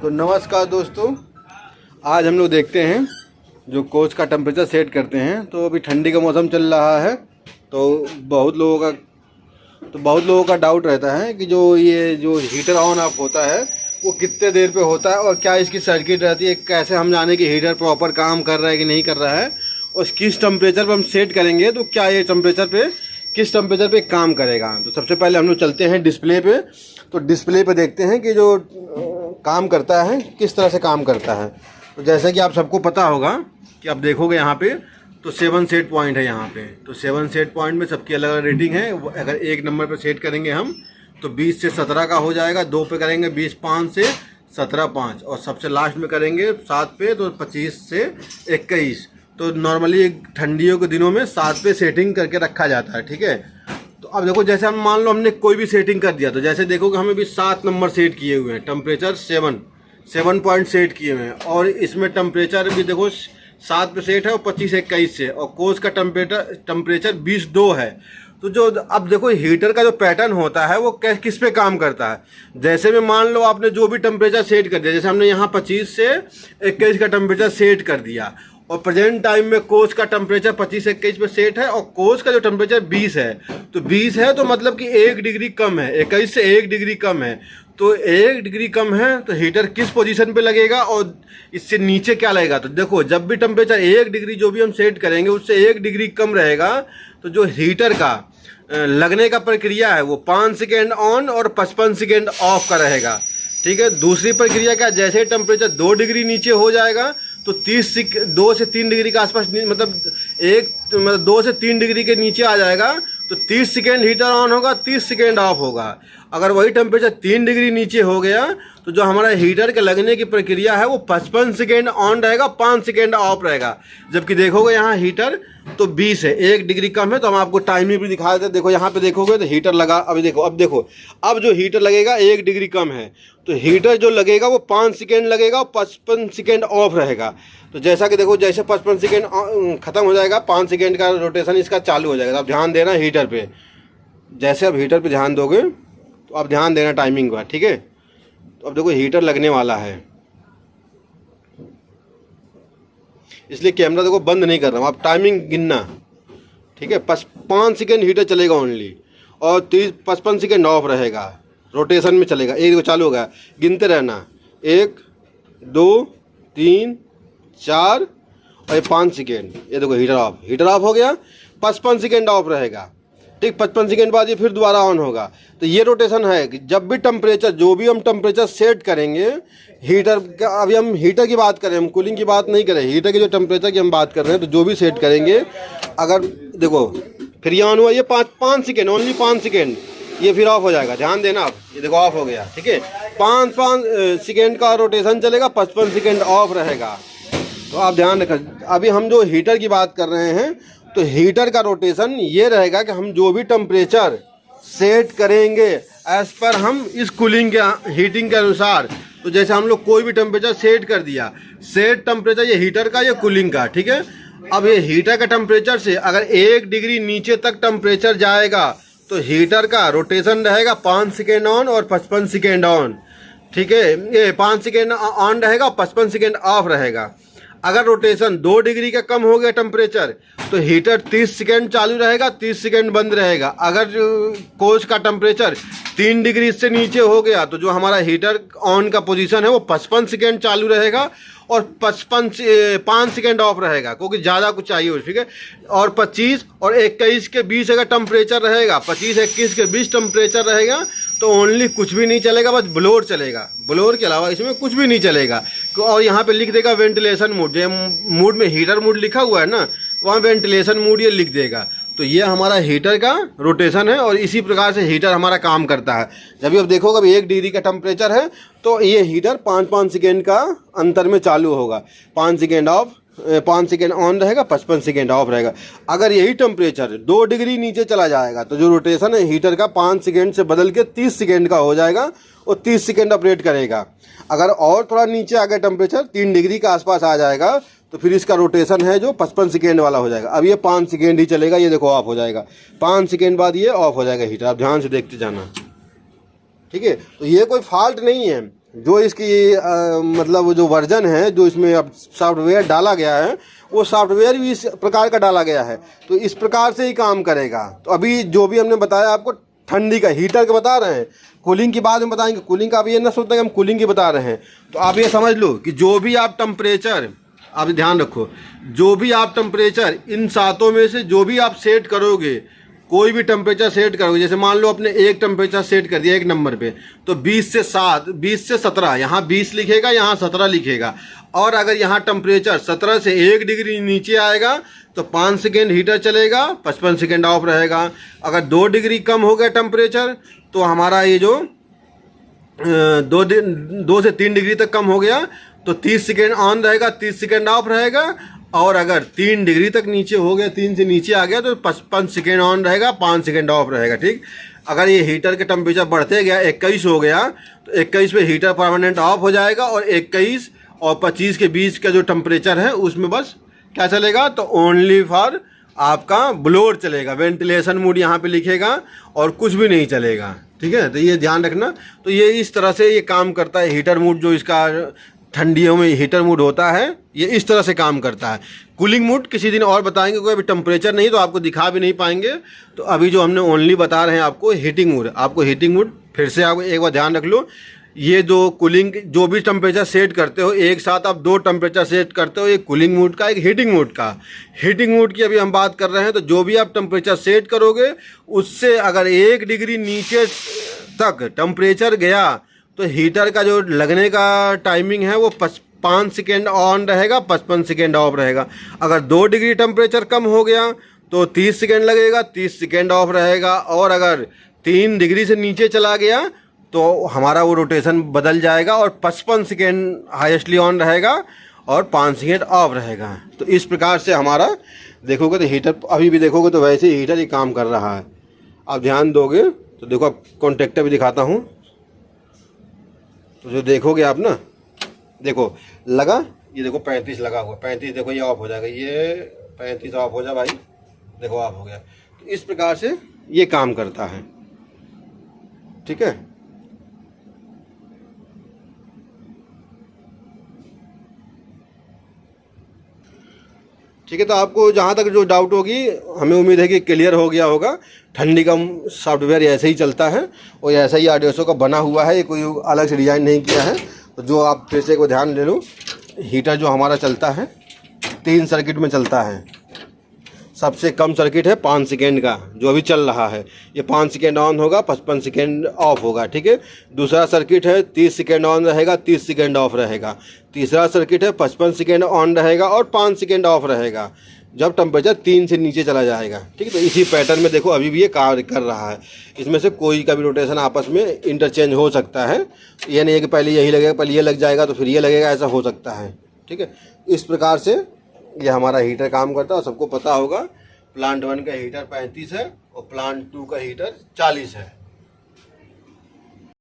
तो नमस्कार दोस्तों, आज हम लोग देखते हैं जो कोच का टेम्परेचर सेट करते हैं। तो अभी ठंडी का मौसम चल रहा है, तो बहुत लोगों का डाउट रहता है कि जो हीटर ऑन ऑफ होता है वो कितने देर पे होता है और क्या इसकी सर्किट रहती है, कैसे हम जाने कि हीटर प्रॉपर काम कर रहा है कि नहीं कर रहा है और किस टेम्परेचर पर हम सेट करेंगे तो क्या ये किस टेम्परेचर पे काम करेगा। तो सबसे पहले हम लोग चलते हैं डिस्प्ले पे। तो डिस्प्ले पे देखते हैं कि जो काम करता है किस तरह से काम करता है। तो जैसा कि आप सबको पता होगा कि आप देखोगे यहाँ पे तो 7 सेट पॉइंट है यहाँ पे। तो 7 सेट पॉइंट में सबकी अलग अलग रेटिंग है। अगर एक नंबर पे सेट करेंगे हम तो 20 से 17 का हो जाएगा, 2 पे करेंगे 20.5 से 17.5 और सबसे लास्ट में करेंगे 7 पे तो 25 से 21। तो नॉर्मली ठंडियों के दिनों में 7 पे सेटिंग करके रखा जाता है, ठीक है। तो अब देखो जैसे हम मान लो हमने कोई भी सेटिंग कर दिया, तो जैसे देखोगे हमें भी 7 नंबर सेट किए हुए हैं, टेम्परेचर 7 पॉइंट सेट किए हुए हैं और इसमें टेम्परेचर भी देखो 7 पे सेट है और 25-21 से, और कोच का टेम्परेचर 22 है। तो जो अब देखो हीटर का जो पैटर्न होता है वो किस पे काम करता है। जैसे में मान लो आपने जो भी टेम्परेचर सेट कर दिया, जैसे हमने यहाँ 25 से 21 का टेम्परेचर सेट कर दिया और प्रेजेंट टाइम में कोच का टेम्परेचर 25-21 पे सेट है और कोच का जो टेम्परेचर 20 है। तो 20 है तो मतलब कि 1 डिग्री कम है, 21 से 1 डिग्री कम है। तो 1 डिग्री कम है तो हीटर किस पोजीशन पे लगेगा और इससे नीचे क्या लगेगा। तो देखो जब भी टेम्परेचर 1 डिग्री जो भी हम सेट करेंगे उससे 1 डिग्री कम रहेगा तो जो हीटर का लगने का प्रक्रिया है वो 5 सेकेंड ऑन और 55 सेकेंड ऑफ का रहेगा, ठीक है। दूसरी प्रक्रिया क्या, जैसे टेम्परेचर 2 डिग्री नीचे हो जाएगा तो 2 से 3 डिग्री के आसपास, मतलब 2 से 3 डिग्री के नीचे आ जाएगा तो 30 सेकेंड हीटर ऑन होगा, 30 सेकेंड ऑफ होगा। अगर वही टेम्परेचर 3 डिग्री नीचे हो गया तो जो हमारा हीटर के लगने की प्रक्रिया है वो 55 सेकेंड ऑन रहेगा, 5 सेकेंड ऑफ रहेगा। जबकि देखोगे यहाँ हीटर तो 20 है, 1 डिग्री कम है। तो हम आपको टाइमिंग भी दिखा देते हैं। देखो यहाँ पे देखोगे तो हीटर लगा, अब देखो अब जो हीटर लगेगा 1 डिग्री कम है तो हीटर जो लगेगा वो 5 सेकेंड लगेगा और 55 सेकेंड ऑफ रहेगा। तो जैसा कि देखो जैसे 55 सेकेंड ख़त्म हो जाएगा, 5 सेकेंड का रोटेशन इसका चालू हो जाएगा। तो आप ध्यान देना हीटर पे, जैसे आप हीटर पे ध्यान दोगे तो आप ध्यान देना टाइमिंग का, ठीक है। तो अब देखो हीटर लगने वाला है, इसलिए कैमरा देखो बंद नहीं कर रहा हूँ, आप टाइमिंग गिनना, ठीक है। 5 सेकेंड हीटर चलेगा ओनली और 55 सेकेंड ऑफ रहेगा, रोटेशन में चलेगा। एक देखो चालू होगा, गिनते रहना, 1 2 3 4 और 5 सेकेंड। ये देखो हीटर ऑफ हो गया, 55 सेकेंड ऑफ रहेगा, ठीक। 55 सेकेंड बाद ये फिर दोबारा ऑन होगा। तो ये रोटेशन है कि जब भी टेम्परेचर, जो भी हम टेम्परेचर सेट करेंगे हीटर का, अभी हम हीटर की बात करें, हम कूलिंग की बात नहीं करें, हीटर के जो टेम्परेचर की हम बात कर रहे हैं, तो जो भी सेट करेंगे, अगर देखो फिर ये ऑन हुआ, ये 5 सेकेंड, ओनली 5 सेकेंड, ये फिर ऑफ हो जाएगा। ध्यान देना आप, ये देखो ऑफ हो गया, ठीक है। 5 सेकेंड का रोटेशन चलेगा, 55 सेकेंड ऑफ रहेगा। तो आप ध्यान रखें। अभी हम जो हीटर की बात कर रहे हैं तो हीटर का रोटेशन ये रहेगा कि हम जो भी टेम्परेचर सेट करेंगे एज पर हम इस कूलिंग के हीटिंग के अनुसार, तो जैसे हम लोग कोई भी टेम्परेचर सेट कर दिया, सेट टेम्परेचर ये हीटर का, ये कूलिंग का, ठीक है। अब ये हीटर का टेम्परेचर से अगर 1 डिग्री नीचे तक टेम्परेचर जाएगा तो हीटर का रोटेशन रहेगा 5 सेकेंड ऑन और 55 सेकेंड ऑन, ठीक है। ये 5 सेकेंड ऑन रहेगा, 55 सेकेंड ऑफ रहेगा। अगर रोटेशन 2 डिग्री का कम हो गया टेम्परेचर तो हीटर 30 सेकेंड चालू रहेगा, 30 सेकेंड बंद रहेगा। अगर कोच का टेम्परेचर 3 डिग्री से नीचे हो गया तो जो हमारा हीटर ऑन का पोजीशन है वो 55 सेकेंड चालू रहेगा और 5 सेकेंड ऑफ रहेगा, क्योंकि ज़्यादा कुछ चाहिए हो, ठीक है। और 25 और 21 के बीच अगर टेम्परेचर रहेगा, 25-21 के बीच टेम्परेचर रहेगा तो ओनली कुछ भी नहीं चलेगा, बस ब्लोअर चलेगा। ब्लोअर के अलावा इसमें कुछ भी नहीं चलेगा। और यहाँ पे लिख देगा वेंटिलेशन मोड, जो मूड में हीटर मोड लिखा हुआ है ना, वहाँ वेंटिलेशन मोड ये लिख देगा। तो ये हमारा हीटर का रोटेशन है और इसी प्रकार से हीटर हमारा काम करता है। जब भी आप देखोगे अभी 1 डिग्री का टेम्परेचर है तो ये हीटर 5-5 सेकेंड का अंतर में चालू होगा, 5 सेकेंड ऑफ, 5 सेकेंड ऑन रहेगा, 55 सेकेंड ऑफ रहेगा। अगर यही टेम्परेचर 2 डिग्री नीचे चला जाएगा तो जो रोटेशन है हीटर का 5 सेकेंड से बदल के 30 सेकेंड का हो जाएगा और 30 सेकेंड ऑपरेट करेगा। अगर और थोड़ा नीचे आ गया टेम्परेचर, 3 डिग्री के आसपास आ जाएगा तो फिर इसका रोटेशन है जो 55 सेकेंड वाला हो जाएगा। अब ये 5 सेकेंड ही चलेगा, ये देखो ऑफ हो जाएगा, 5 सेकेंड बाद ये ऑफ हो जाएगा हीटर। आप ध्यान से देखते जाना, ठीक है। तो ये कोई फॉल्ट नहीं है, जो इसकी मतलब जो वर्जन है, जो इसमें अब सॉफ्टवेयर डाला गया है, वो सॉफ्टवेयर भी इस प्रकार का डाला गया है, तो इस प्रकार से ही काम करेगा। तो अभी जो भी हमने बताया आपको ठंडी का, हीटर का बता रहे हैं, कूलिंग की बाद में बताएंगे। कूलिंग का आप ये ना सोचते कि हम कूलिंग की बता रहे हैं। तो आप ये समझ लो कि जो भी आप टेम्परेचर, आप ध्यान रखो, जो भी आप टेम्परेचर इन सातों में से जो भी आप सेट करोगे, कोई भी टेम्परेचर सेट करोगे, जैसे मान लो अपने एक टेम्परेचर सेट कर दिया एक नंबर पे, तो 20 से 17, यहाँ 20 लिखेगा, यहाँ 17 लिखेगा। और अगर यहाँ टेम्परेचर 17 से 1 डिग्री नीचे आएगा तो 5 सेकेंड हीटर चलेगा, 55 सेकेंड ऑफ रहेगा। अगर 2 डिग्री कम हो गया टेम्परेचर तो हमारा ये जो 2 से 3 डिग्री तक कम हो गया तो 30 सेकेंड ऑन रहेगा, 30 सेकेंड ऑफ रहेगा। और अगर 3 डिग्री तक नीचे हो गया, 3 से नीचे आ गया तो 55 सेकेंड ऑन रहेगा, 5 सेकेंड ऑफ रहेगा। ठीक, अगर ये हीटर के टेम्परेचर बढ़ते गया, 21 हो गया तो 21 पे हीटर परमानेंट ऑफ हो जाएगा, और 21 और 25 के बीच का जो टेम्परेचर है उसमें बस क्या चलेगा, तो ओनली फॉर आपका ब्लोअर चलेगा, वेंटिलेशन मोड यहाँ पे लिखेगा और कुछ भी नहीं चलेगा। ठीक है, तो ये ध्यान रखना। तो ये इस तरह से ये काम करता है हीटर मोड, जो इसका ठंडियों में हीटर मोड होता है, ये इस तरह से काम करता है। कूलिंग मोड किसी दिन और बताएंगे, कोई अभी टेम्परेचर नहीं तो आपको दिखा भी नहीं पाएंगे। तो अभी जो हमने ओनली बता रहे हैं आपको हीटिंग मोड, आपको हीटिंग मोड फिर से आप एक बार ध्यान रख लो। ये जो कूलिंग, जो भी टेम्परेचर सेट करते हो, एक साथ आप 2 टेम्परेचर सेट करते हो, एक कूलिंग मोड का, एक हीटिंग मोड का। हीटिंग मोड की अभी हम बात कर रहे हैं। तो जो भी आप टेम्परेचर सेट करोगे उससे अगर 1 डिग्री नीचे तक टेम्परेचर गया तो हीटर का जो लगने का टाइमिंग है वो 5 सेकेंड ऑन रहेगा, 55 सेकेंड ऑफ रहेगा। अगर 2 डिग्री टेम्परेचर कम हो गया तो 30 सेकेंड लगेगा, 30 सेकेंड ऑफ रहेगा। और अगर 3 डिग्री से नीचे चला गया तो हमारा वो रोटेशन बदल जाएगा और 55 सेकेंड हाईएस्टली ऑन रहेगा और 5 सेकेंड ऑफ रहेगा। तो इस प्रकार से हमारा देखोगे तो हीटर, अभी भी देखोगे तो वैसे ही हीटर ही काम कर रहा है। आप ध्यान दोगे तो देखो, आप कॉन्टेक्टर भी दिखाता हूँ, तो जो देखोगे आप ना, देखो लगा, ये देखो 35 लगा हुआ, 35 देखो ये ऑफ हो जाएगा, ये 35 ऑफ हो जा भाई, देखो ऑफ हो गया। तो इस प्रकार से ये काम करता है। ठीक है, ठीक है। तो आपको जहाँ तक जो डाउट होगी, हमें उम्मीद है कि क्लियर हो गया होगा। ठंडी का सॉफ्टवेयर ऐसे ही चलता है और ऐसा ही आरडीएसओ का बना हुआ है, ये कोई अलग से डिज़ाइन नहीं किया है। तो जो आप फिर से को ध्यान ले लो, हीटर जो हमारा चलता है 3 सर्किट में चलता है। सबसे कम सर्किट है 5 सेकेंड का, जो अभी चल रहा है, ये 5 सेकेंड ऑन होगा, 55 सेकेंड ऑफ होगा। ठीक है, दूसरा सर्किट है 30 सेकेंड ऑन रहेगा, 30 सेकेंड ऑफ रहेगा। तीसरा सर्किट है 55 सेकेंड ऑन रहेगा और 5 सेकेंड ऑफ रहेगा जब टेम्परेचर 3 से नीचे चला जाएगा। ठीक है, तो इसी पैटर्न में देखो अभी भी ये कार्य कर रहा है। इसमें से कोई का भी रोटेशन आपस में इंटरचेंज हो सकता है, ये नहीं है कि पहले यही लगेगा, पहले ये लग जाएगा तो फिर ये लगेगा, ऐसा हो सकता है। ठीक है, इस प्रकार से ये हमारा हीटर काम करता है। और सबको पता होगा प्लांट 1 का हीटर 35 है और प्लांट 2 का हीटर 40 है।